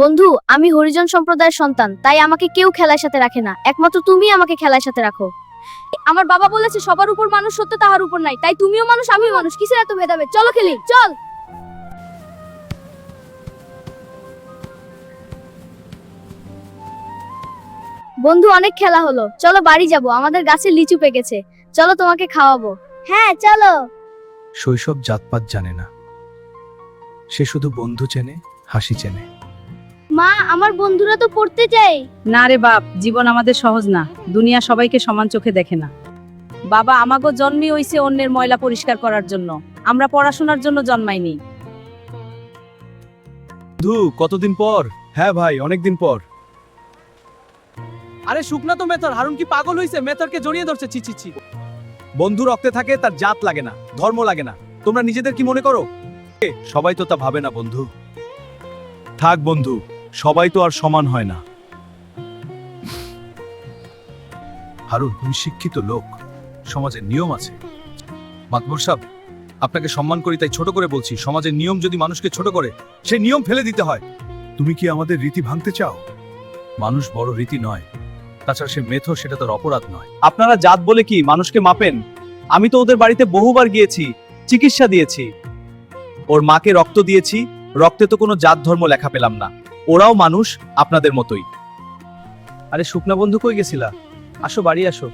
বন্ধু, আমি হরিজন সম্প্রদায়ের সন্তান, তাই আমাকে কেউ খেলার সাথে রাখে না, একমাত্র তুমি আমাকে খেলার সাথে রাখো। আমার বাবা বলেছে সবার উপর মানুষ সত্য, তাহার উপর নাই, তাই তুমিও মানুষ আমিও মানুষ, কিসের এত ভেদাভেদ? চলো খেলি, চল। বন্ধু, অনেক খেলা হলো, চলো বাড়ি যাব, আমাদের গাছে লিচু পেকেছে, চলো তোমাকে খাওয়াবো। হ্যাঁ চলো। শৈশব জাতপাত জানে না, সে শুধু বন্ধু চেনে, হাসি চেনে। মা, আমার বন্ধুরা তো পড়তে যায়। না রে বাপ, জীবন আমাদের সহজ না, দুনিয়া সবাইকে সমান চোখে দেখে না। বাবা, আমাগো জন্মই হইছে অন্যের ময়লা পরিষ্কার করার জন্য, আমরা পড়াশোনার জন্য জন্মাইনি। বন্ধু, কতদিন পর? হ্যাঁ ভাই, অনেকদিন পর। আরে শুকনা তো মেথর, হারুন কি পাগল হইছে? মেথরকে জড়িয়ে ধরছে। ছি ছি ছি। বন্ধু রক্তে থাকে, তার জাত লাগে না, ধর্ম লাগে না। তোমরা নিজেদের কি মনে করো? সবাই তো তা ভাবে না বন্ধু। থাক বন্ধু, সবাই তো আর সমান হয় না। হারুন, তুমি শিক্ষিত লোক, সমাজের নিয়ম আছে। মাতবর সাহেব, আপনাকে সম্মান করি তাই ছোট করে বলছি, সমাজের নিয়ম যদি মানুষকে ছোট করে, সেই নিয়ম ফেলে দিতে হয়। তুমি কি আমাদের রীতি ভাঙতে চাও? মানুষ বড় রীতি নয়, তাছাড়া সে মেথর, সেটা তার অপরাধ নয়। আপনারা জাত বলে কি মানুষকে মাপেন? আমি তো ওদের বাড়িতে বহুবার গিয়েছি, চিকিৎসা দিয়েছি, ওর মাকে রক্ত দিয়েছি, রক্তে তো কোনো জাত ধর্ম লেখা পেলাম না। ওরাও মানুষ, আপনাদের মতোই। আরে শুকনা বন্ধু, কই গেছিলা? আসো বাড়ি আসো।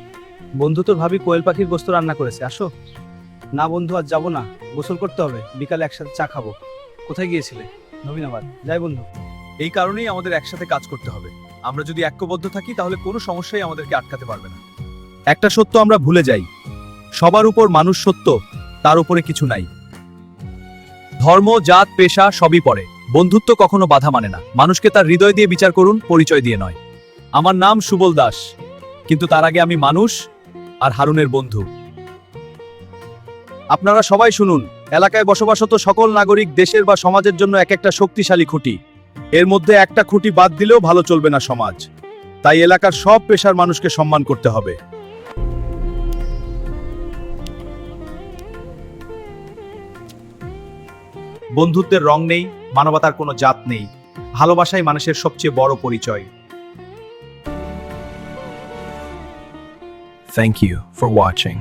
বন্ধু তোর ভাবি কোয়েল পাখির গোস্ত রান্না করেছে, আসো। না বন্ধু, আজ যাবো না, গোসল করতে হবে, বিকালে একসাথে চা খাবো। কোথায় গিয়েছিলে? নবীনাবাদ। যাই বন্ধু। এই কারণেই আমাদের একসাথে কাজ করতে হবে। আমরা যদি ঐক্যবদ্ধ থাকি তাহলে কোনো সমস্যাই আমাদেরকে আটকাতে পারবে না। একটা সত্য আমরা ভুলে যাই, সবার উপর মানুষ সত্য, তার উপরে কিছু নাই। ধর্ম, জাত, পেশা সবই পড়ে, বন্ধুত্ব কখনো বাধা মানে না। মানুষকে তার হৃদয় দিয়ে বিচার করুন, পরিচয় দিয়ে নয়। আমার নাম সুবল দাস, কিন্তু তার আগে আমি মানুষ আর হারুনের বন্ধু। আপনারা সবাই শুনুন, এলাকায় বসবাসরত সকল নাগরিক দেশের বা সমাজের জন্য এক একটা শক্তিশালী খুঁটি। এর মধ্যে একটা খুঁটি বাদ দিলেও ভালো চলবে না সমাজ। তাই এলাকার সব পেশার মানুষকে সম্মান করতে হবে। বন্ধুত্বের রং নেই, মানবতার কোনো জাত নেই, ভালোবাসাই মানুষের সবচেয়ে বড় পরিচয়। Thank you for watching.